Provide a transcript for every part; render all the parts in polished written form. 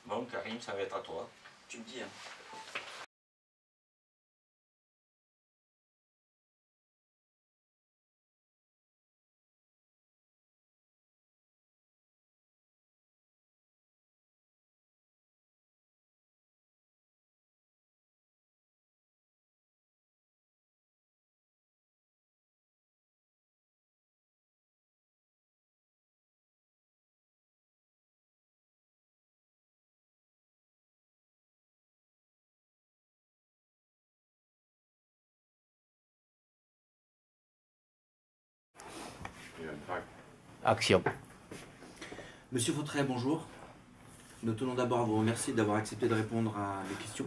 Bon, Karim, ça va être à toi. Tu me dis, hein. Action. Monsieur Vautret, bonjour. Nous tenons d'abord à vous remercier d'avoir accepté de répondre à mes questions.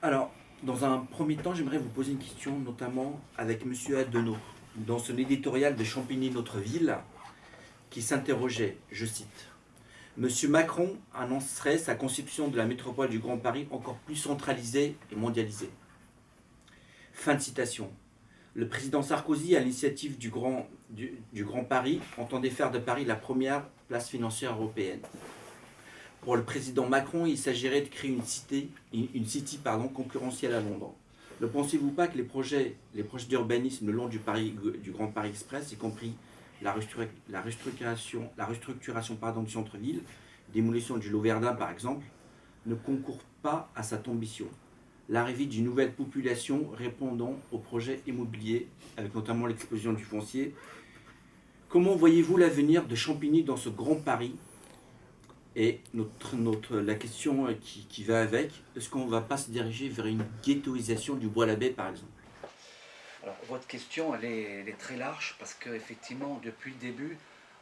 Alors, dans un premier temps, j'aimerais vous poser une question, notamment avec Monsieur Adenau, dans son éditorial de Champigny, notre ville, qui s'interrogeait, je cite, « Monsieur Macron annoncerait sa conception de la métropole du Grand Paris encore plus centralisée et mondialisée. » Fin de citation. Le président Sarkozy, à l'initiative du Grand Paris, entendait faire de Paris la première place financière européenne. Pour le président Macron, il s'agirait de créer une city concurrentielle à Londres. Ne pensez-vous pas que les projets d'urbanisme le long du Grand Paris Express, y compris la restructuration du centre-ville, démolition du Lot-Verdun par exemple, ne concourent pas à cette ambition? L'arrivée d'une nouvelle population répondant aux projets immobiliers, avec notamment l'explosion du foncier. Comment voyez-vous l'avenir de Champigny dans ce Grand Paris? Et la question qui va avec, est-ce qu'on ne va pas se diriger vers une ghettoisation du Bois-l'Abbé par exemple? Alors, votre question, elle est très large parce qu'effectivement, depuis le début,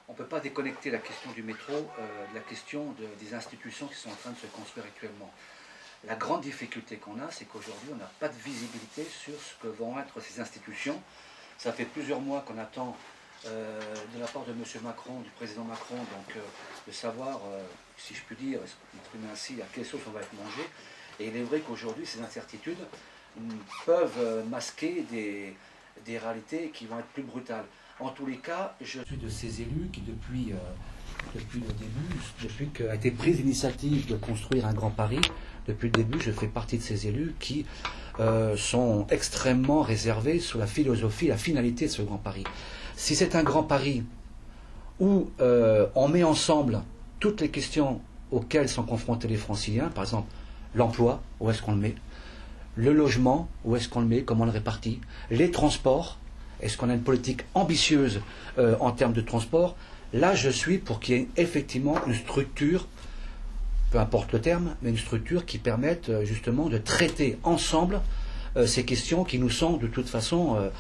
on ne peut pas déconnecter la question du métro de la question des institutions qui sont en train de se construire actuellement. La grande difficulté qu'on a, c'est qu'aujourd'hui, on n'a pas de visibilité sur ce que vont être ces institutions. Ça fait plusieurs mois qu'on attend de la part de M. Macron, du président Macron, donc de savoir, si je puis dire, exprimer ainsi, à quelle sauce on va être mangé. Et il est vrai qu'aujourd'hui, ces incertitudes peuvent masquer des réalités qui vont être plus brutales. En tous les cas, je suis de ces élus qui, depuis le début, depuis qu'a été prise l'initiative de construire un Grand Paris, depuis le début, je fais partie de ces élus qui sont extrêmement réservés sur la philosophie, la finalité de ce Grand Paris. Si c'est un Grand Paris où on met ensemble toutes les questions auxquelles sont confrontés les Franciliens, par exemple l'emploi, où est-ce qu'on le met? Le logement, où est-ce qu'on le met? Comment on le répartit? Les transports, est-ce qu'on a une politique ambitieuse en termes de transport? Là, je suis pour qu'il y ait effectivement une structure, peu importe le terme, mais une structure qui permette justement de traiter ensemble ces questions qui nous sont de toute façon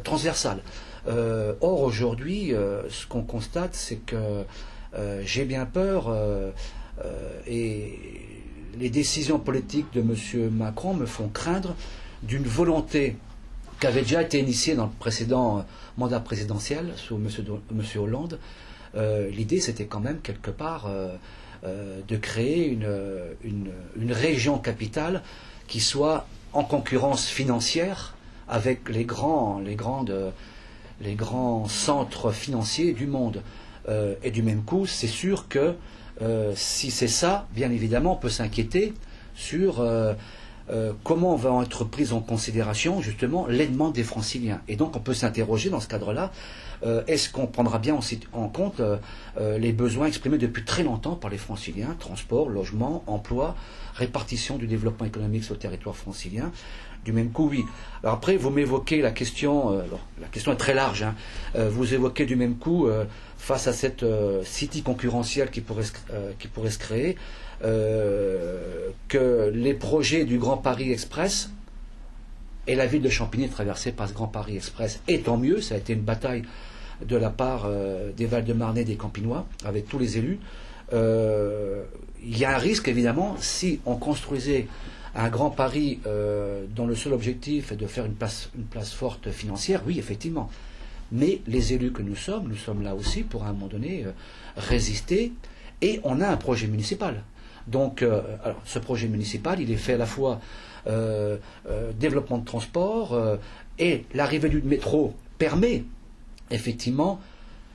transversales. Or, aujourd'hui, ce qu'on constate, c'est que j'ai bien peur et les décisions politiques de M. Macron me font craindre d'une volonté qui avait déjà été initiée dans le précédent mandat présidentiel sous M. Hollande. L'idée, c'était quand même quelque part de créer une région capitale qui soit en concurrence financière avec les grands centres financiers du monde. Et du même coup, c'est sûr que si c'est ça, bien évidemment, on peut s'inquiéter sur comment va être prise en considération justement les demandes des Franciliens. Et donc on peut s'interroger dans ce cadre-là, est-ce qu'on prendra bien en compte les besoins exprimés depuis très longtemps par les Franciliens, transport, logement, emploi, répartition du développement économique sur le territoire francilien? Du même coup, oui. Alors après, vous m'évoquez la question, la question est très large, hein, vous évoquez du même coup, face à cette city concurrentielle qui pourrait se créer, que les projets du Grand Paris Express, et la ville de Champigny est traversée par ce Grand Paris Express, et tant mieux, ça a été une bataille de la part des Val-de-Marnais, des Campinois, avec tous les élus. Il y a un risque, évidemment, si on construisait un Grand Paris dont le seul objectif est de faire une place forte financière, oui, effectivement. Mais les élus que nous sommes là aussi pour à un moment donné résister, et on a un projet municipal. Donc, alors, ce projet municipal, il est fait à la fois développement de transport et l'arrivée du métro permet effectivement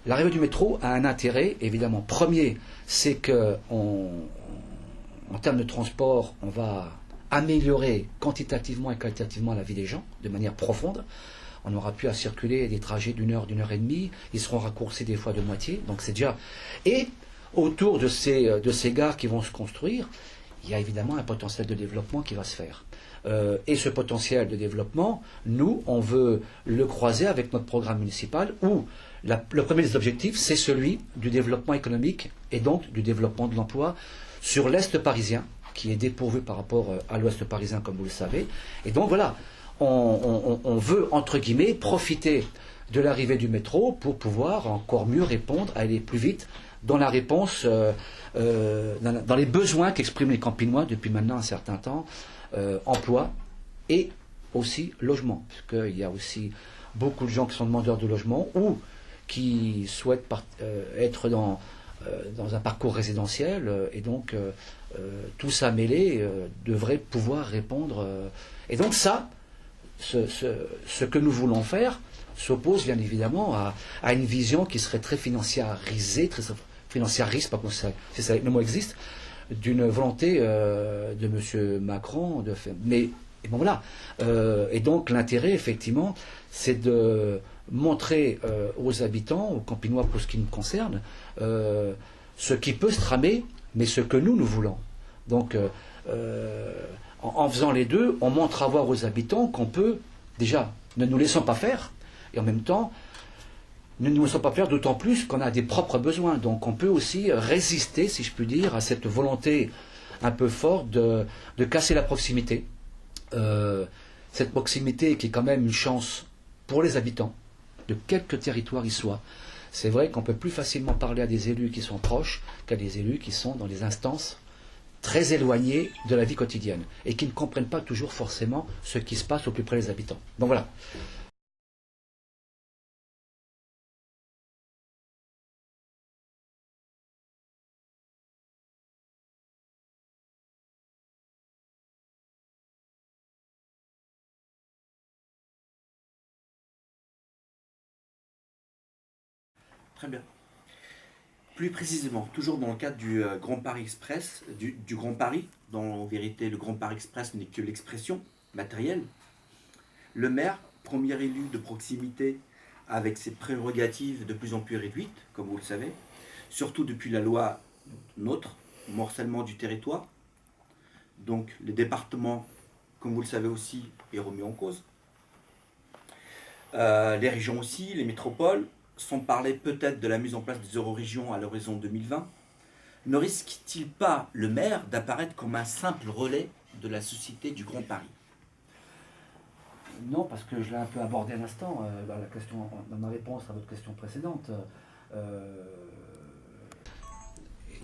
l'arrivée du métro a un intérêt, évidemment. Premier, c'est que en termes de transport, on va améliorer quantitativement et qualitativement la vie des gens, de manière profonde. On n'aura plus à circuler des trajets d'une heure et demie. Ils seront raccourcis des fois de moitié. Donc c'est déjà... Et autour de ces gares qui vont se construire, il y a évidemment un potentiel de développement qui va se faire. Et ce potentiel de développement, nous, on veut le croiser avec notre programme municipal où le premier des objectifs, c'est celui du développement économique et donc du développement de l'emploi sur l'Est parisien, qui est dépourvu par rapport à l'Ouest parisien, comme vous le savez. Et donc voilà, on veut, entre guillemets, profiter de l'arrivée du métro pour pouvoir encore mieux répondre, aller plus vite dans la réponse, dans les besoins qu'expriment les Campinois depuis maintenant un certain temps, emploi et aussi logement, puisqu'il y a aussi beaucoup de gens qui sont demandeurs de logement ou qui souhaitent être dans un parcours résidentiel, et donc tout ça mêlé devrait pouvoir répondre. Et donc ça, ce que nous voulons faire s'oppose bien évidemment à une vision qui serait très financiarisée, très financiariste, pas comme ça, si le mot existe, d'une volonté de M. Macron de faire. Mais et bon, voilà. Et donc l'intérêt, effectivement, c'est de montrer aux habitants, aux Campinois pour ce qui nous concerne, ce qui peut se tramer, mais ce que nous voulons. Donc, en faisant les deux, on montre à voir aux habitants qu'on peut, déjà, ne nous laissons pas faire, et en même temps, ne nous laissons pas faire, d'autant plus qu'on a des propres besoins. Donc on peut aussi résister, si je puis dire, à cette volonté un peu forte de casser la proximité. Cette proximité qui est quand même une chance pour les habitants, de quelque territoire ils soient. C'est vrai qu'on peut plus facilement parler à des élus qui sont proches qu'à des élus qui sont dans des instances très éloignées de la vie quotidienne et qui ne comprennent pas toujours forcément ce qui se passe au plus près des habitants. Donc voilà. Très bien. Plus précisément, toujours dans le cadre du Grand Paris Express, du Grand Paris, dont en vérité le Grand Paris Express n'est que l'expression matérielle, le maire, premier élu de proximité avec ses prérogatives de plus en plus réduites, comme vous le savez, surtout depuis la loi NOTRe, morcellement du territoire, donc le département, comme vous le savez aussi, est remis en cause. Les régions aussi, les métropoles, sans parler peut-être de la mise en place des eurorégions à l'horizon 2020, ne risque-t-il pas, le maire, d'apparaître comme un simple relais de la société du Grand Paris? Non, parce que je l'ai un peu abordé à l'instant, dans ma réponse à votre question précédente.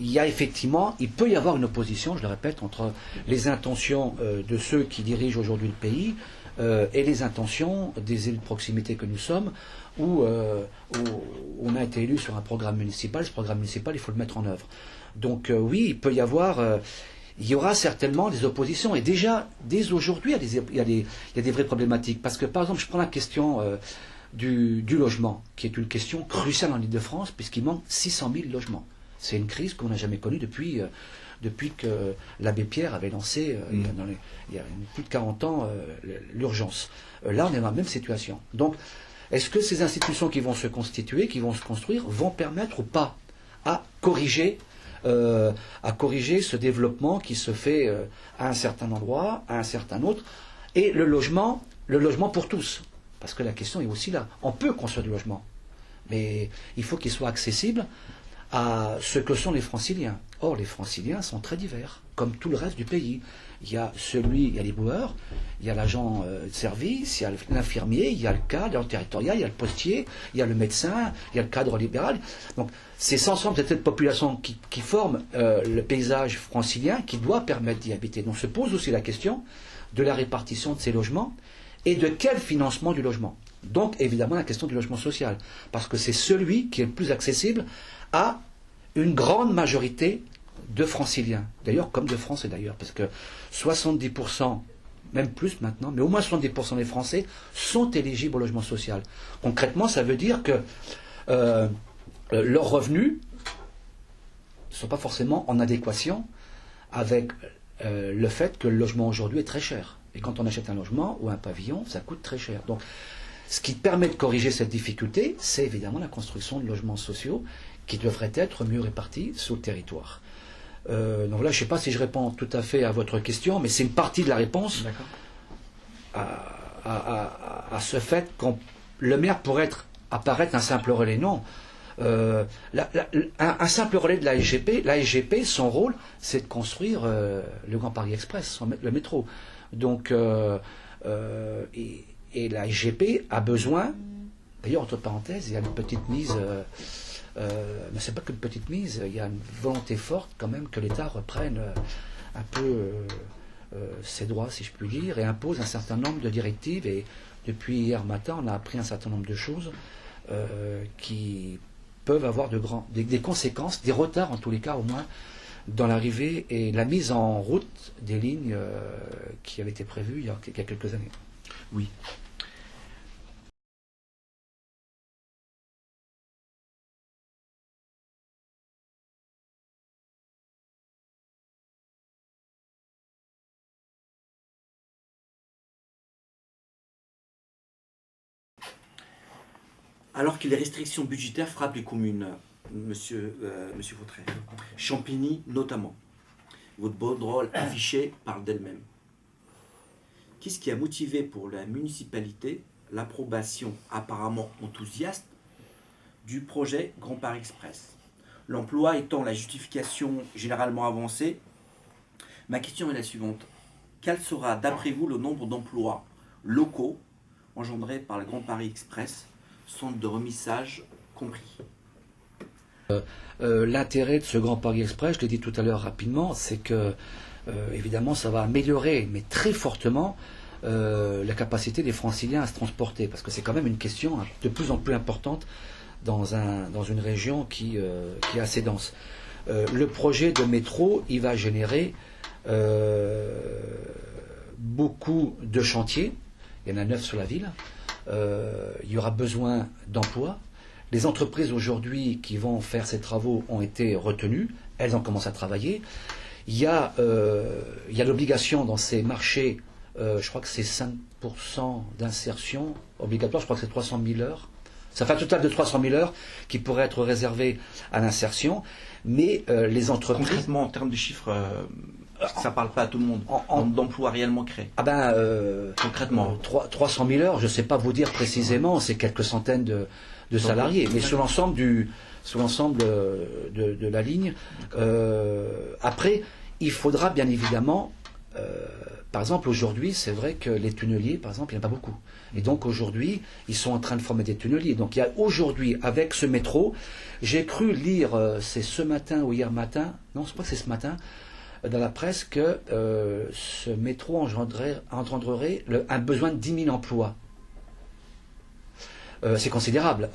Il peut y avoir une opposition, je le répète, entre les intentions de ceux qui dirigent aujourd'hui le pays et les intentions des élus de proximité que nous sommes, où on a été élu sur un programme municipal. Ce programme municipal, il faut le mettre en œuvre. Donc oui, il peut y avoir... il y aura certainement des oppositions. Et déjà, dès aujourd'hui, il y a des vraies problématiques. Parce que, par exemple, je prends la question du logement, qui est une question cruciale en Île-de-France, puisqu'il manque 600 000 logements. C'est une crise qu'on n'a jamais connue depuis que l'abbé Pierre avait lancé, il y a plus de 40 ans, l'urgence. Là, on est dans la même situation. Donc, est-ce que ces institutions qui vont se constituer, qui vont se construire, vont permettre ou pas à corriger ce développement qui se fait à un certain endroit, à un certain autre, et le logement pour tous? Parce que la question est aussi là. On peut construire du logement, mais il faut qu'il soit accessible à ce que sont les Franciliens. Or, les Franciliens sont très divers, comme tout le reste du pays. Il y a les boueurs, il y a l'agent de service, il y a l'infirmier, il y a le cadre territorial, il y a le postier, il y a le médecin, il y a le cadre libéral. Donc, c'est ensemble cette population qui forme le paysage francilien qui doit permettre d'y habiter. Donc, se pose aussi la question de la répartition de ces logements et de quel financement du logement. Donc, évidemment, la question du logement social, parce que c'est celui qui est le plus accessible à une grande majorité de franciliens, d'ailleurs comme de Français d'ailleurs, parce que 70%, même plus maintenant, mais au moins 70% des Français sont éligibles au logement social. Concrètement, ça veut dire que leurs revenus ne sont pas forcément en adéquation avec le fait que le logement aujourd'hui est très cher. Et quand on achète un logement ou un pavillon, ça coûte très cher. Donc, ce qui permet de corriger cette difficulté, c'est évidemment la construction de logements sociaux qui devraient être mieux répartis sur le territoire. Donc là, je ne sais pas si je réponds tout à fait à votre question, mais c'est une partie de la réponse à ce fait que le maire pourrait apparaître un simple relais. Non. Un simple relais de la SGP, son rôle, c'est de construire le Grand Paris Express, le métro. Donc, et la SGP a besoin, d'ailleurs, entre parenthèses, il y a une petite mise, mais c'est pas qu'une petite mise, il y a une volonté forte quand même que l'État reprenne un peu ses droits, si je puis dire, et impose un certain nombre de directives. Et depuis hier matin, on a appris un certain nombre de choses qui peuvent avoir des conséquences, des retards en tous les cas au moins, dans l'arrivée et la mise en route des lignes qui avaient été prévues il y a quelques années. Oui. Alors que les restrictions budgétaires frappent les communes, Monsieur Vautret, Champigny notamment, votre banderole affichée parle d'elle-même. Qu'est-ce qui a motivé pour la municipalité l'approbation apparemment enthousiaste du projet Grand Paris Express? L'emploi étant la justification généralement avancée, ma question est la suivante. Quel sera d'après vous le nombre d'emplois locaux engendrés par le Grand Paris Express, centre de remissage compris? L'intérêt de ce Grand Paris Express, je l'ai dit tout à l'heure rapidement, c'est que évidemment ça va améliorer, mais très fortement, la capacité des Franciliens à se transporter, parce que c'est quand même une question de plus en plus importante dans une région qui est assez dense. Le projet de métro, il va générer beaucoup de chantiers, il y en a 9 sur la ville, il y aura besoin d'emplois. Les entreprises aujourd'hui qui vont faire ces travaux ont été retenues, elles ont commencé à travailler. Il y a l'obligation dans ces marchés, je crois que c'est 5% d'insertion obligatoire, je crois que c'est 300 000 heures. Ça fait un total de 300 000 heures qui pourraient être réservées à l'insertion, mais les entreprises... Concrètement, en termes de chiffres, ça ne parle pas à tout le monde, d'emplois réellement créés. Ah ben, concrètement. 300 000 heures, je ne sais pas vous dire précisément, c'est quelques centaines de salariés, mais sur l'ensemble de la ligne. Après, il faudra bien évidemment, par exemple aujourd'hui, c'est vrai que les tunneliers, par exemple, il n'y en a pas beaucoup. Et donc aujourd'hui, ils sont en train de former des tunneliers. Donc il y a aujourd'hui, avec ce métro, j'ai cru lire, c'est ce matin ou hier matin, non, je crois que c'est ce matin, dans la presse, que ce métro engendrerait un besoin de 10 000 emplois. C'est considérable.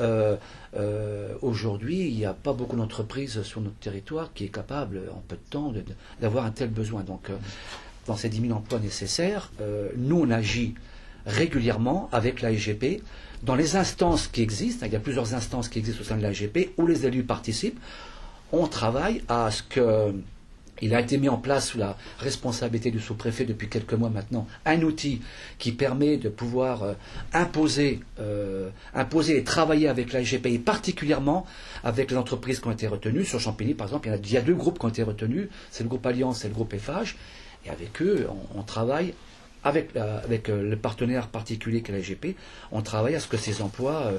Aujourd'hui, il n'y a pas beaucoup d'entreprises sur notre territoire qui est capable, en peu de temps, d'avoir un tel besoin. Donc, dans ces 10 000 emplois nécessaires, nous, on agit régulièrement avec la SGP, dans les instances qui existent, il y a plusieurs instances qui existent au sein de la SGP, où les élus participent. On travaille à ce que... Il a été mis en place sous la responsabilité du sous-préfet depuis quelques mois maintenant un outil qui permet de pouvoir imposer et travailler avec la SGP, et particulièrement avec les entreprises qui ont été retenues. Sur Champigny, par exemple, il y a 2 groupes qui ont été retenus, c'est le groupe Alliance et le groupe Eiffage, et avec eux, on travaille avec le partenaire particulier qu'est la SGP, on travaille à ce que ces emplois,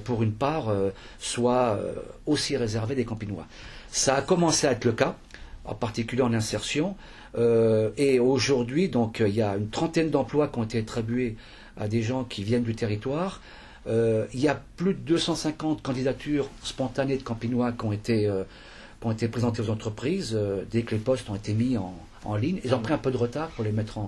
pour une part, soient aussi réservés des Campinois. Ça a commencé à être le cas, en particulier en insertion, et aujourd'hui, donc, il y a une 30aine d'emplois qui ont été attribués à des gens qui viennent du territoire. Il y a plus de 250 candidatures spontanées de Campinois qui ont été présentées aux entreprises dès que les postes ont été mis en ligne. Ils ont pris un peu de retard pour les mettre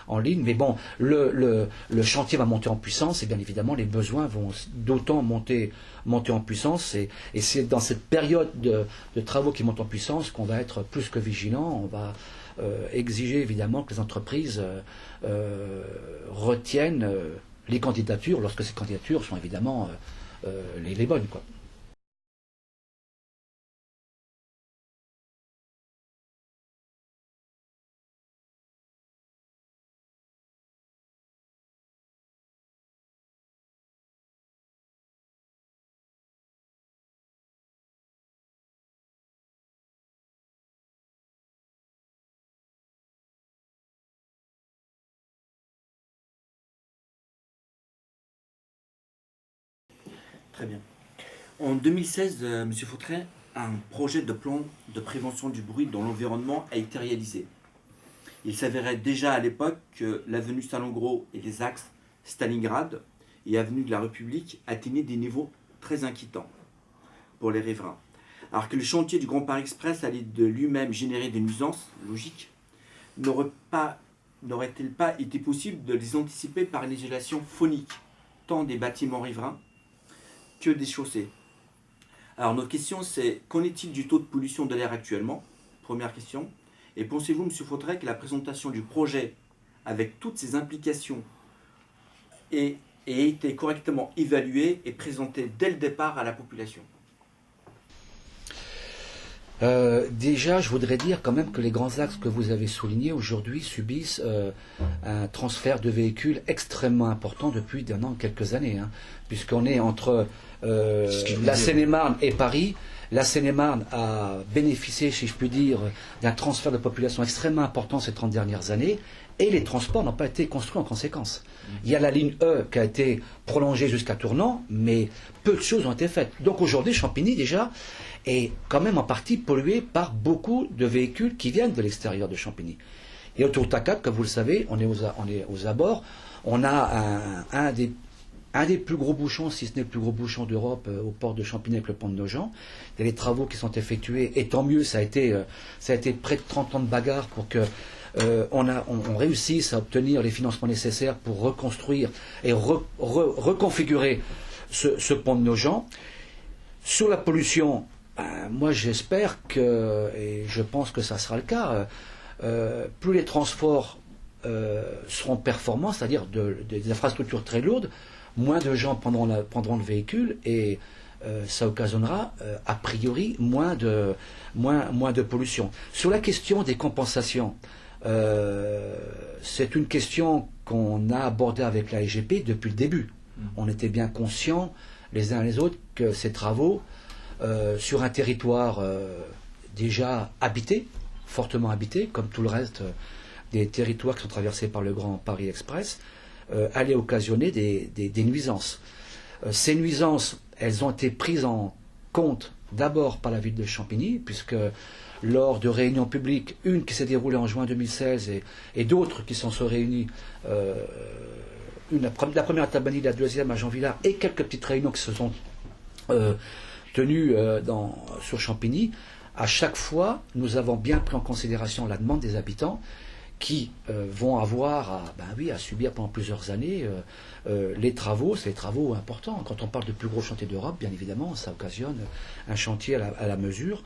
en ligne, mais bon, le chantier va monter en puissance, et bien évidemment les besoins vont d'autant monter en puissance, et c'est dans cette période de travaux qui montent en puissance qu'on va être plus que vigilant. On va exiger évidemment que les entreprises retiennent les candidatures lorsque ces candidatures sont évidemment les bonnes, quoi. Très bien. En 2016, M. Fautrey, un projet de plan de prévention du bruit dans l'environnement a été réalisé. Il s'avérait déjà à l'époque que l'avenue Salengro et les axes Stalingrad et avenue de la République atteignaient des niveaux très inquiétants pour les riverains. Alors que le chantier du Grand Paris Express allait de lui-même générer des nuisances logiques, n'aurait-il pas été possible de les anticiper par une isolation phonique, tant des bâtiments riverains que des chaussées? Alors notre question c'est, qu'en est-il du taux de pollution de l'air actuellement? Première question. Et pensez-vous, M. Fautrey, que la présentation du projet, avec toutes ses implications, ait été correctement évaluée et présentée dès le départ à la population? Déjà, je voudrais dire quand même que les grands axes que vous avez soulignés aujourd'hui subissent un transfert de véhicules extrêmement important depuis quelques années, hein, puisqu'on est entre la Seine-et-Marne et Paris. La Seine-et-Marne a bénéficié, si je puis dire, d'un transfert de population extrêmement important ces 30 dernières années, et les transports n'ont pas été construits en conséquence. Il y a la ligne E qui a été prolongée jusqu'à Tournan, mais peu de choses ont été faites. Donc aujourd'hui, Champigny, déjà, est quand même en partie pollué par beaucoup de véhicules qui viennent de l'extérieur de Champigny. Et autour de A4, comme vous le savez, on est aux abords, on a un des plus gros bouchons, si ce n'est le plus gros bouchon d'Europe, au port de Champigny avec le pont de Nogent. Il y a des travaux qui sont effectués, et tant mieux, ça a été près de 30 ans de bagarre pour que on réussisse à obtenir les financements nécessaires pour reconstruire et reconfigurer ce pont de Nogent. Sur la pollution, moi j'espère que, et je pense que ça sera le cas, plus les transports seront performants, c'est-à-dire des infrastructures très lourdes, moins de gens prendront le véhicule, et ça occasionnera a priori moins de pollution. Sur la question des compensations, c'est une question qu'on a abordée avec la SGP depuis le début. On était bien conscients les uns et les autres que ces travaux sur un territoire déjà habité, fortement habité, comme tout le reste des territoires qui sont traversés par le Grand Paris Express, allaient occasionner des nuisances. Ces nuisances, elles ont été prises en compte d'abord par la ville de Champigny, puisque lors de réunions publiques, une qui s'est déroulée en juin 2016 et d'autres qui sont se réunies, la première à Tabanny, la deuxième à Jean-Villard, et quelques petites réunions qui se sont tenues sur Champigny, à chaque fois, nous avons bien pris en considération la demande des habitants qui vont avoir à subir pendant plusieurs années les travaux. C'est des travaux importants. Quand on parle de plus gros chantier d'Europe, bien évidemment, ça occasionne un chantier à la mesure.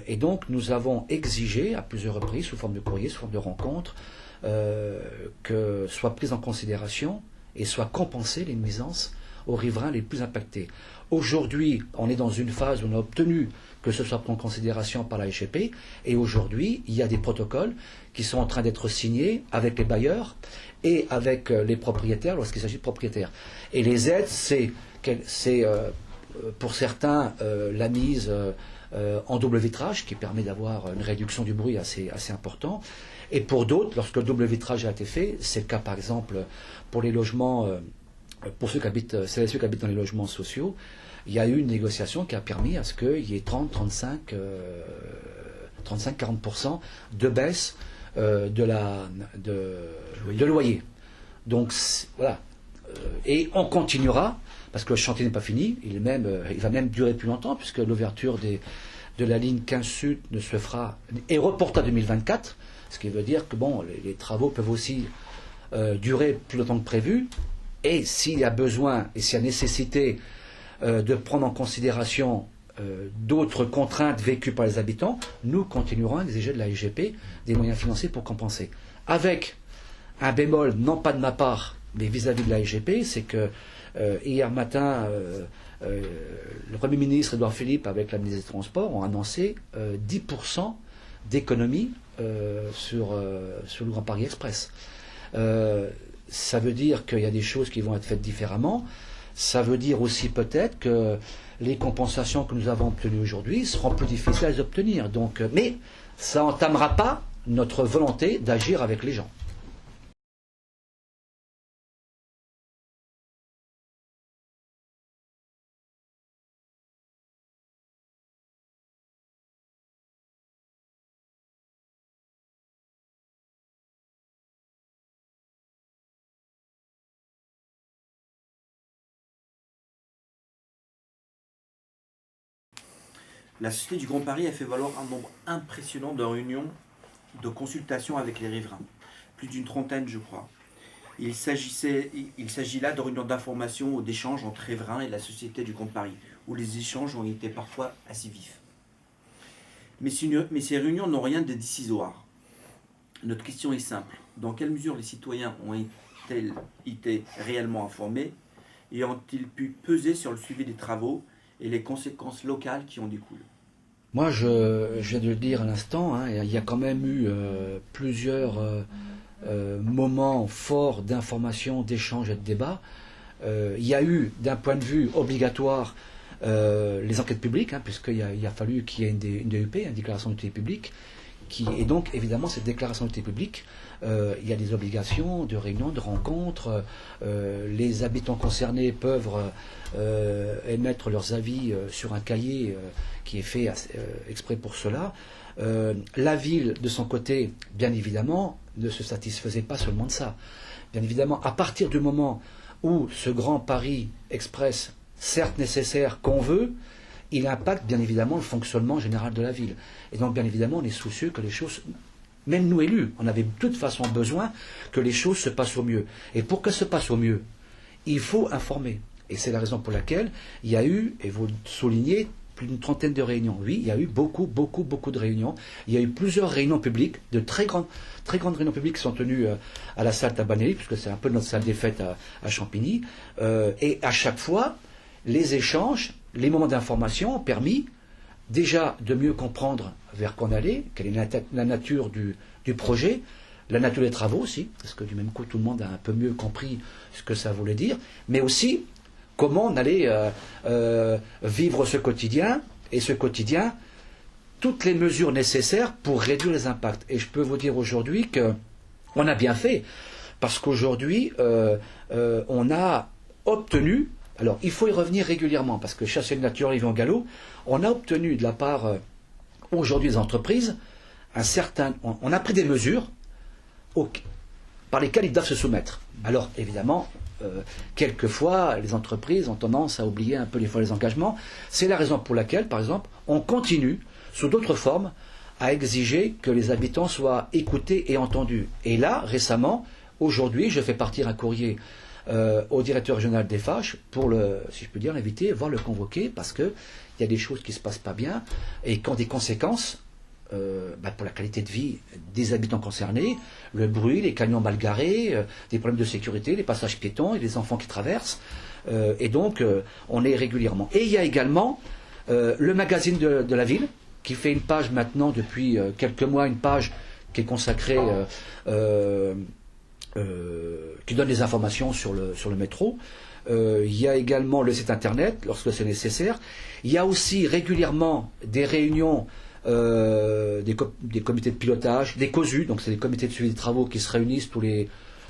Et donc, nous avons exigé à plusieurs reprises, sous forme de courrier, sous forme de rencontres, que soient prises en considération et soient compensées les nuisances aux riverains les plus impactés. Aujourd'hui, on est dans une phase où on a obtenu que ce soit pris en considération par la SGP, et aujourd'hui, il y a des protocoles qui sont en train d'être signés avec les bailleurs et avec les propriétaires lorsqu'il s'agit de propriétaires. Et les aides, c'est pour certains la mise en double vitrage qui permet d'avoir une réduction du bruit assez important. Et pour d'autres, lorsque le double vitrage a été fait, c'est le cas par exemple pour les logements, pour ceux qui habitent dans les logements sociaux, il y a eu une négociation qui a permis à ce qu'il y ait 35-40% de baisse de loyer. Donc voilà. Et on continuera, parce que le chantier n'est pas fini, il va même durer plus longtemps, puisque l'ouverture de la ligne 15 Sud est reportée à 2024, ce qui veut dire que les travaux peuvent aussi durer plus longtemps que prévu, et s'il y a besoin et s'il y a nécessité de prendre en considération d'autres contraintes vécues par les habitants, nous continuerons à exiger de la SGP des moyens financiers pour compenser. Avec un bémol, non pas de ma part, mais vis-à-vis de la SGP, c'est que hier matin, le Premier ministre Édouard Philippe, avec la ministre des Transports, ont annoncé 10% d'économie sur le Grand Paris Express. Ça veut dire qu'il y a des choses qui vont être faites différemment. Ça veut dire aussi peut-être que les compensations que nous avons obtenues aujourd'hui seront plus difficiles à les obtenir. Mais ça n'entamera pas notre volonté d'agir avec les gens. La Société du Grand Paris a fait valoir un nombre impressionnant de réunions, de consultations avec les riverains. Plus d'une trentaine, je crois. Il s'agit là de réunions d'information ou d'échanges entre riverains et la Société du Grand Paris, où les échanges ont été parfois assez vifs. Mais ces réunions n'ont rien de décisoire. Notre question est simple. Dans quelle mesure les citoyens ont-ils été réellement informés et ont-ils pu peser sur le suivi des travaux et les conséquences locales qui en découlent? Moi, je viens de le dire à l'instant, hein, il y a quand même eu plusieurs moments forts d'information, d'échange et de débat. Il y a eu, d'un point de vue obligatoire, les enquêtes publiques, hein, puisqu'il a fallu qu'il y ait une DUP, une déclaration d'utilité publique, et donc évidemment cette déclaration d'utilité publique, il y a des obligations de réunions, de rencontres, les habitants concernés peuvent émettre leurs avis sur un cahier qui est fait exprès pour cela. La ville, de son côté, bien évidemment, ne se satisfaisait pas seulement de ça. Bien évidemment, à partir du moment où ce Grand Paris Express, certes nécessaire qu'on veut, il impacte bien évidemment le fonctionnement général de la ville. Et donc bien évidemment, on est soucieux que les choses, même nous élus, on avait de toute façon besoin que les choses se passent au mieux. Et pour que se passe au mieux, il faut informer. Et c'est la raison pour laquelle il y a eu, et vous le soulignez, plus d'une trentaine de réunions. Oui, il y a eu beaucoup de réunions. Il y a eu plusieurs réunions publiques, de très grandes réunions publiques qui sont tenues à la salle Tabanelli, puisque c'est un peu notre salle des fêtes à Champigny. Et à chaque fois, les échanges, les moments d'information ont permis déjà de mieux comprendre vers quoi on allait, quelle est la nature du projet, la nature des travaux aussi, parce que du même coup tout le monde a un peu mieux compris ce que ça voulait dire, mais aussi comment on allait vivre ce quotidien, et ce quotidien, toutes les mesures nécessaires pour réduire les impacts. Et je peux vous dire aujourd'hui qu'on a bien fait, parce qu'aujourd'hui on a obtenu. Alors, il faut y revenir régulièrement, parce que chasser le naturel, vivant au galop, on a obtenu de la part, aujourd'hui, des entreprises, on a pris des mesures par lesquelles ils doivent se soumettre. Alors, évidemment, quelquefois, les entreprises ont tendance à oublier un peu des fois les engagements. C'est la raison pour laquelle, par exemple, on continue, sous d'autres formes, à exiger que les habitants soient écoutés et entendus. Et là, récemment, aujourd'hui, je fais partir un courrier au directeur régional des Fâches pour si je peux dire, l'inviter, voire le convoquer, parce qu'il y a des choses qui ne se passent pas bien et qui ont des conséquences pour la qualité de vie des habitants concernés, le bruit, les camions mal garés, des problèmes de sécurité, les passages piétons et les enfants qui traversent. Et donc, on est régulièrement. Et il y a également le magazine de la ville, qui fait une page maintenant, depuis quelques mois, une page qui est consacrée qui donne des informations sur le métro. Il y a également le site internet, lorsque c'est nécessaire. Il y a aussi régulièrement des réunions des comités de pilotage, des COSU, donc c'est des comités de suivi des travaux qui se réunissent tous les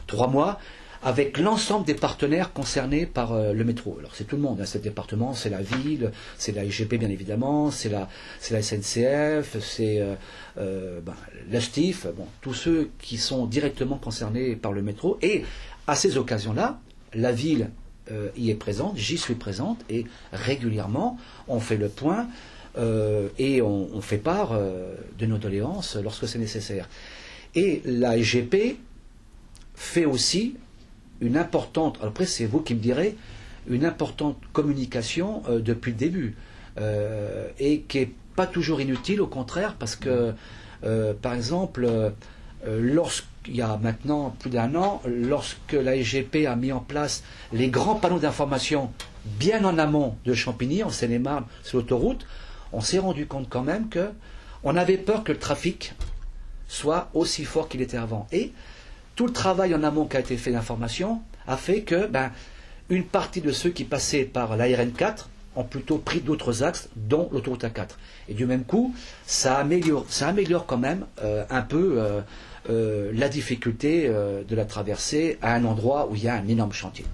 3 mois, avec l'ensemble des partenaires concernés par le métro. Alors c'est tout le monde, hein, cet département, c'est la ville, c'est la SGP bien évidemment, c'est la SNCF, c'est la STIF, tous ceux qui sont directement concernés par le métro. Et à ces occasions-là, la ville y est présente, j'y suis présente, et régulièrement on fait le point et on fait part de nos doléances lorsque c'est nécessaire. Et la SGP fait aussi une importante, après c'est vous qui me direz, une importante communication depuis le début, et qui n'est pas toujours inutile, au contraire, parce que, par exemple, lorsqu'il y a maintenant plus d'1 an, lorsque la SGP a mis en place les grands panneaux d'information bien en amont de Champigny, en Seine-et-Marne, sur l'autoroute, on s'est rendu compte quand même qu'on avait peur que le trafic soit aussi fort qu'il était avant. Et tout le travail en amont qui a été fait d'information a fait que une partie de ceux qui passaient par la RN4 ont plutôt pris d'autres axes, dont l'autoroute A4. Et du même coup, ça améliore quand même un peu la difficulté de la traversée à un endroit où il y a un énorme chantier.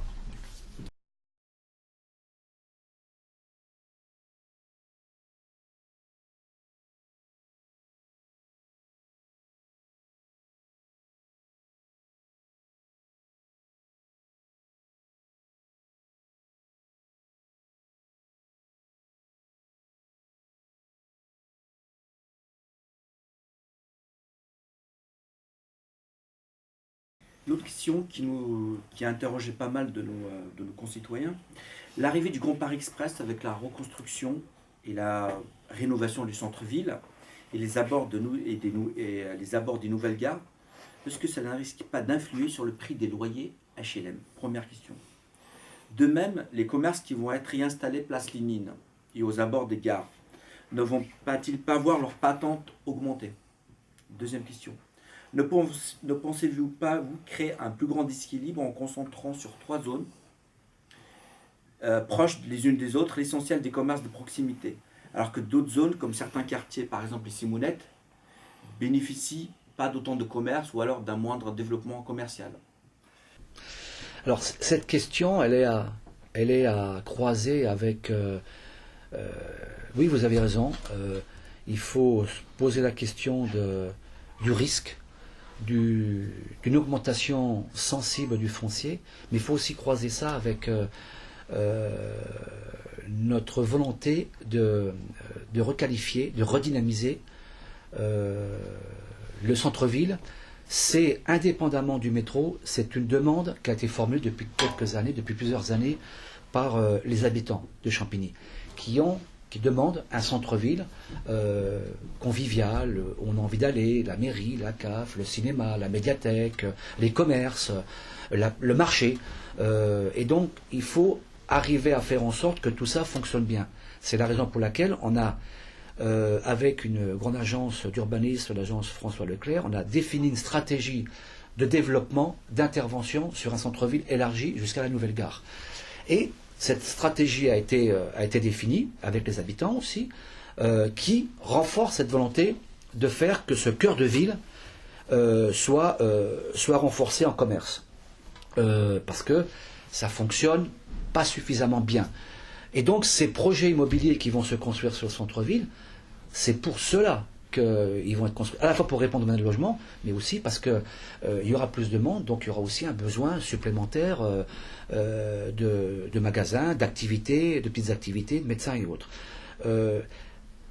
L'autre question qui a interrogé pas mal de nos concitoyens, l'arrivée du Grand Paris Express avec la reconstruction et la rénovation du centre-ville et les abords des nouvelles gares, est-ce que ça ne risque pas d'influer sur le prix des loyers HLM? Première question. De même, les commerces qui vont être réinstallés place Lénine et aux abords des gares ne vont-ils pas voir leur patente augmenter? Deuxième question. Ne pensez-vous pas vous créer un plus grand déséquilibre en concentrant sur 3 zones proches les unes des autres l'essentiel des commerces de proximité, alors que d'autres zones, comme certains quartiers, par exemple les Simonettes, bénéficient pas d'autant de commerce ou alors d'un moindre développement commercial? Alors cette question, elle est à croiser avec... oui, vous avez raison. Il faut se poser la question du risque, d'une augmentation sensible du foncier, mais il faut aussi croiser ça avec notre volonté de requalifier, de redynamiser le centre-ville. C'est, indépendamment du métro, c'est une demande qui a été formulée depuis quelques années, depuis plusieurs années, par les habitants de Champigny, qui demandent un centre-ville convivial, où on a envie d'aller, la mairie, la CAF, le cinéma, la médiathèque, les commerces, le marché. Et donc, il faut arriver à faire en sorte que tout ça fonctionne bien. C'est la raison pour laquelle on a, avec une grande agence d'urbanisme, l'agence François Leclerc, on a défini une stratégie de développement, d'intervention sur un centre-ville élargi jusqu'à la nouvelle gare. Et cette stratégie a été définie avec les habitants aussi, qui renforce cette volonté de faire que ce cœur de ville soit renforcé en commerce. Parce que ça fonctionne pas suffisamment bien. Et donc ces projets immobiliers qui vont se construire sur le centre-ville, c'est pour cela qu'ils vont être construits, à la fois pour répondre aux besoins de logement, mais aussi parce qu'il y aura plus de monde, donc il y aura aussi un besoin supplémentaire de magasins, d'activités, de petites activités, de médecins et autres.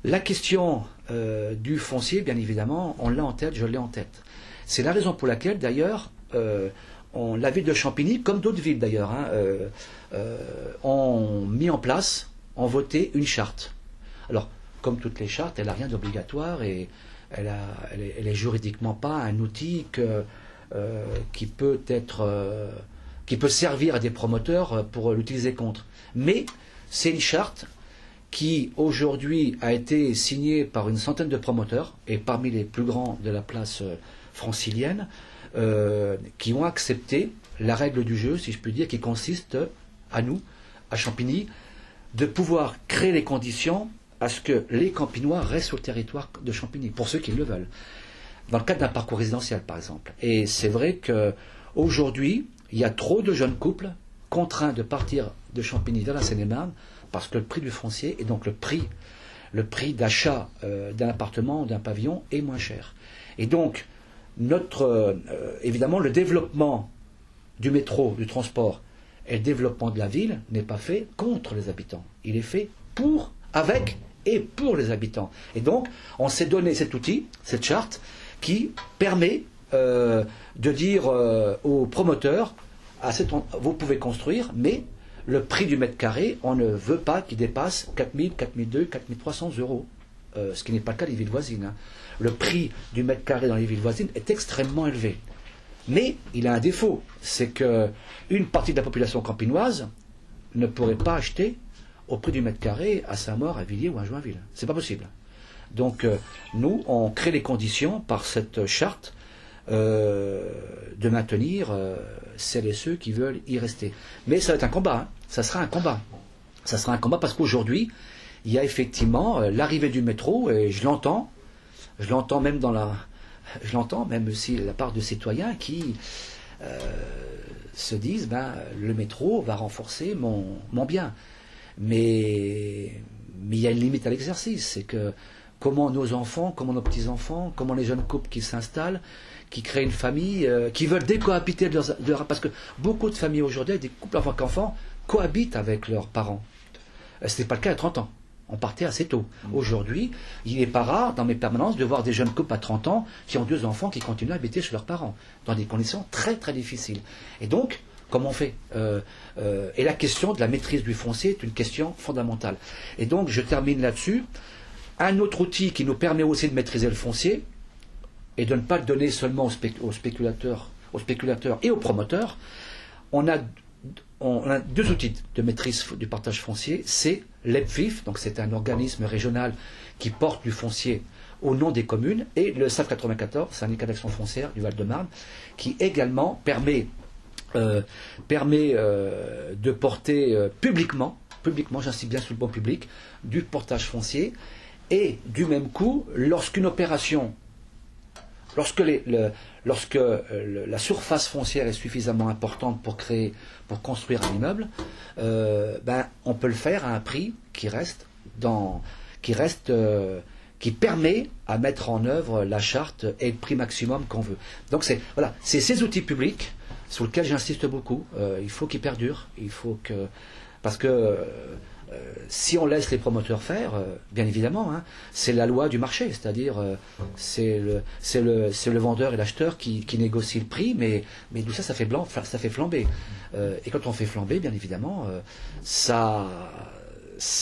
La question du foncier, bien évidemment, on l'a en tête, je l'ai en tête. C'est la raison pour laquelle, d'ailleurs, la ville de Champigny, comme d'autres villes d'ailleurs, ont mis en place, ont voté une charte. Alors, comme toutes les chartes, elle n'a rien d'obligatoire et elle est juridiquement pas un outil qui peut servir à des promoteurs pour l'utiliser contre. Mais c'est une charte qui aujourd'hui a été signée par une centaine de promoteurs et parmi les plus grands de la place francilienne, qui ont accepté la règle du jeu, si je puis dire, qui consiste à nous, à Champigny, de pouvoir créer les conditions à ce que les Campinois restent sur le territoire de Champigny, pour ceux qui le veulent, dans le cadre d'un parcours résidentiel par exemple. Et c'est vrai qu'aujourd'hui, il y a trop de jeunes couples contraints de partir de Champigny vers la Seine-et-Marne parce que le prix du foncier et donc le prix d'achat d'un appartement ou d'un pavillon est moins cher. Et donc, évidemment, le développement du métro, du transport et le développement de la ville n'est pas fait contre les habitants. Il est fait avec et pour les habitants. Et donc, on s'est donné cet outil, cette charte, qui permet de dire aux promoteurs, vous pouvez construire, mais le prix du mètre carré, on ne veut pas qu'il dépasse 4 000, 4 200, 4 300 euros. Ce qui n'est pas le cas des villes voisines. Le prix du mètre carré dans les villes voisines est extrêmement élevé. Mais il a un défaut, c'est qu'une partie de la population campinoise ne pourrait pas acheter au prix du mètre carré à Saint-Maur, à Villiers ou à Joinville. C'est pas possible. Donc nous, on crée les conditions par cette charte de maintenir celles et ceux qui veulent y rester. Mais ça va être un combat. Ça sera un combat. Ça sera un combat parce qu'aujourd'hui, il y a effectivement l'arrivée du métro, et je l'entends même même aussi de la part de citoyens qui se disent le métro va renforcer mon bien. Mais il y a une limite à l'exercice, c'est que comment nos enfants, comment nos petits-enfants, comment les jeunes couples qui s'installent, qui créent une famille, qui veulent décohabiter parce que beaucoup de familles aujourd'hui, des couples enfants cohabitent avec leurs parents. Ce n'était pas le cas il y a 30 ans. On partait assez tôt. Aujourd'hui, il n'est pas rare dans mes permanences de voir des jeunes couples à 30 ans qui ont 2 enfants qui continuent à habiter chez leurs parents, dans des conditions très très difficiles. Et donc, comment on fait et la question de la maîtrise du foncier est une question fondamentale. Et donc, je termine là-dessus. Un autre outil qui nous permet aussi de maîtriser le foncier, et de ne pas le donner seulement aux spéculateurs et aux promoteurs, on a 2 outils de maîtrise du partage foncier. C'est l'EPFIF, donc c'est un organisme régional qui porte du foncier au nom des communes, et le SAF 94, syndicat d'action foncière du Val-de-Marne, qui également permet de porter publiquement, j'insiste bien sur le bon public, du portage foncier, et du même coup, lorsqu'une opération, lorsque la surface foncière est suffisamment importante pour construire un immeuble, on peut le faire à un prix qui permet à mettre en œuvre la charte et le prix maximum qu'on veut. Donc c'est ces outils publics sur lesquels j'insiste beaucoup. Il faut qu'ils perdurent. Parce que si on laisse les promoteurs faire, bien évidemment, c'est la loi du marché, c'est-à-dire c'est le vendeur et l'acheteur qui négocient le prix, mais tout ça, ça fait flamber. Et quand on fait flamber, bien évidemment, ça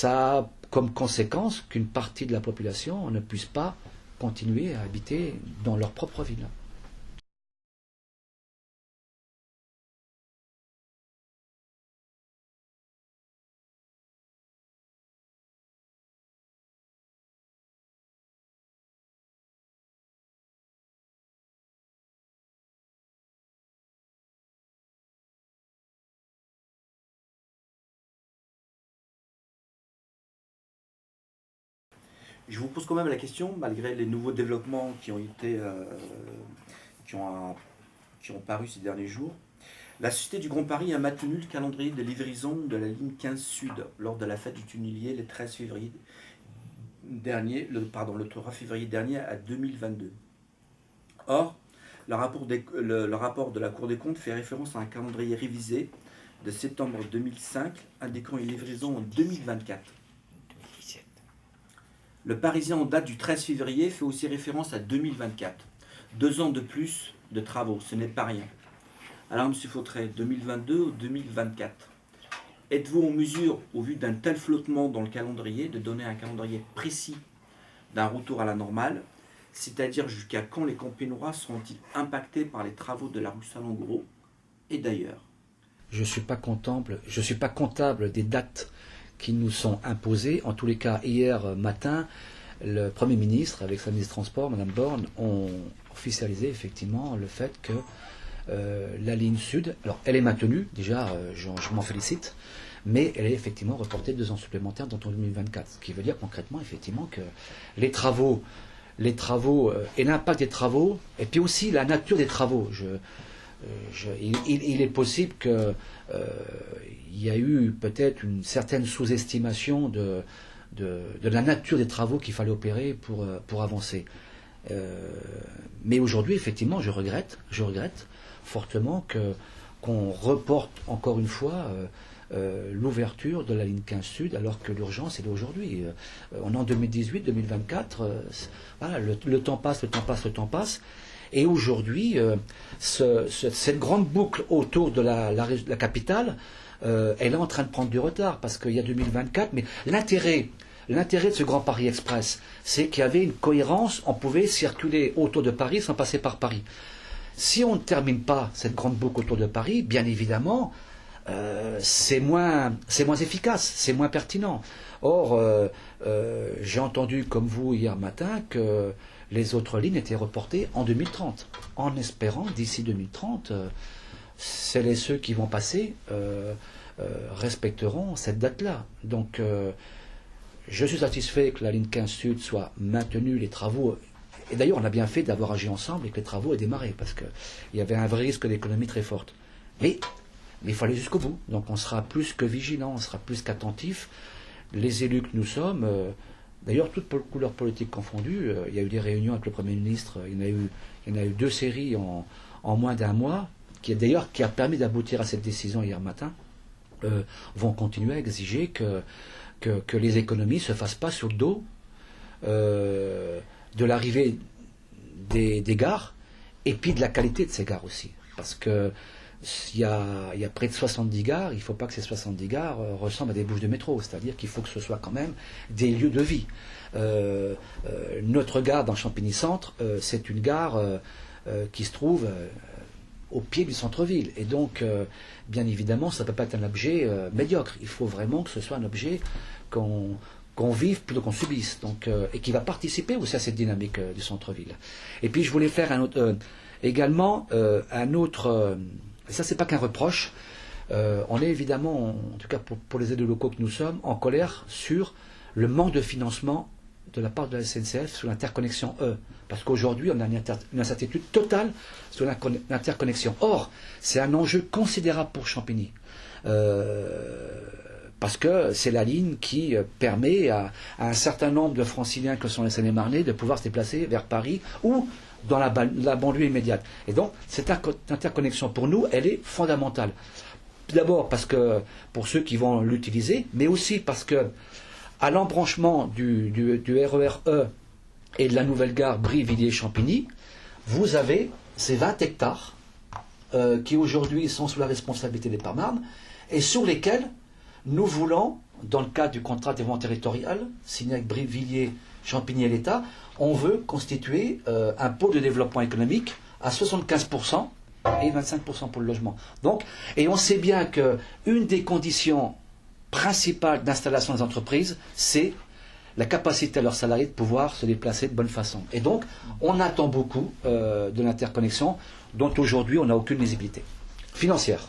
a comme conséquence qu'une partie de la population ne puisse pas continuer à habiter dans leur propre ville. Je vous pose quand même la question, malgré les nouveaux développements qui ont paru ces derniers jours. La Société du Grand Paris a maintenu le calendrier de livraison de la ligne 15 Sud lors de la fête du Tunilier le 13 février dernier, le 3 février dernier à 2022. Or, le rapport de la Cour des comptes fait référence à un calendrier révisé de septembre 2005 indiquant une livraison en 2024. Le Parisien en date du 13 février fait aussi référence à 2024. 2 ans de plus de travaux, ce n'est pas rien. Alors, M. Fautrey, 2022 ou 2024 ? Êtes-vous en mesure, au vu d'un tel flottement dans le calendrier, de donner un calendrier précis d'un retour à la normale, c'est-à-dire jusqu'à quand les Campénois seront-ils impactés par les travaux de la rue Salengro et d'ailleurs ? Je ne suis pas comptable des dates qui nous sont imposées. En tous les cas, hier matin, le Premier ministre, avec sa ministre des Transports, Mme Borne, ont officialisé effectivement le fait que la ligne sud, alors elle est maintenue, déjà je m'en félicite, mais elle est effectivement reportée 2 ans supplémentaires dans 2024. Ce qui veut dire concrètement effectivement que les travaux et l'impact des travaux, et puis aussi la nature des travaux. Il est possible qu'il y a eu peut-être une certaine sous-estimation de la nature des travaux qu'il fallait opérer pour avancer. Mais aujourd'hui, effectivement, je regrette fortement qu'on reporte encore une fois l'ouverture de la ligne 15 Sud, alors que l'urgence est d'aujourd'hui. On est en 2018-2024, voilà, le temps passe. Et aujourd'hui, cette grande boucle autour de la capitale, elle est en train de prendre du retard, parce qu'il y a 2024, mais l'intérêt de ce Grand Paris Express, c'est qu'il y avait une cohérence, on pouvait circuler autour de Paris sans passer par Paris. Si on ne termine pas cette grande boucle autour de Paris, bien évidemment, c'est moins efficace, c'est moins pertinent. Or, j'ai entendu, comme vous, hier matin, que les autres lignes étaient reportées en 2030, en espérant, d'ici 2030, celles et ceux qui vont passer respecteront cette date-là. Donc, je suis satisfait que la ligne 15 Sud soit maintenue, les travaux. Et d'ailleurs, on a bien fait d'avoir agi ensemble et que les travaux aient démarré, parce qu'il y avait un vrai risque d'économie très forte. Mais il faut aller jusqu'au bout. Donc on sera plus que vigilant, on sera plus qu'attentif. Les élus que nous sommes, d'ailleurs, toutes couleurs politiques confondues, il y a eu des réunions avec le Premier ministre, il y en a eu 2 séries en moins d'1 mois, qui a permis d'aboutir à cette décision hier matin, vont continuer à exiger que que les économies ne se fassent pas sur le dos de l'arrivée des gares et puis de la qualité de ces gares aussi. Parce que il y a près de 70 gares, il ne faut pas que ces 70 gares ressemblent à des bouches de métro, c'est-à-dire qu'il faut que ce soit quand même des lieux de vie. Notre gare dans Champigny-Centre, c'est une gare qui se trouve au pied du centre-ville. Et donc, bien évidemment, ça ne peut pas être un objet médiocre. Il faut vraiment que ce soit un objet qu'on vive plutôt qu'on subisse, donc, et qui va participer aussi à cette dynamique du centre-ville. Et puis, je voulais faire également un autre... ça, c'est pas qu'un reproche. On est évidemment, en tout cas pour les élus locaux que nous sommes, en colère sur le manque de financement de la part de la SNCF sur l'interconnexion E. Parce qu'aujourd'hui, on a une incertitude totale sur l'interconnexion. Or, c'est un enjeu considérable pour Champigny. Parce que c'est la ligne qui permet à un certain nombre de franciliens que sont les Seine-et-Marnais de pouvoir se déplacer vers Paris ou dans la banlieue immédiate. Et donc, cette interconnexion, pour nous, elle est fondamentale. D'abord parce que, pour ceux qui vont l'utiliser, mais aussi parce que, à l'embranchement du RER E et de la nouvelle gare Brie-Villiers-Champigny, vous avez ces 20 hectares qui aujourd'hui sont sous la responsabilité des Parmarmes et sur lesquels nous voulons, dans le cadre du contrat de développement territorial signé avec Brie-Villiers-Champigny et l'État, on veut constituer un pôle de développement économique à 75% et 25% pour le logement. Donc, et on sait bien qu'une des conditions principales d'installation des entreprises, c'est la capacité à leurs salariés de pouvoir se déplacer de bonne façon. Et donc, on attend beaucoup de l'interconnexion, dont aujourd'hui on n'a aucune visibilité financière.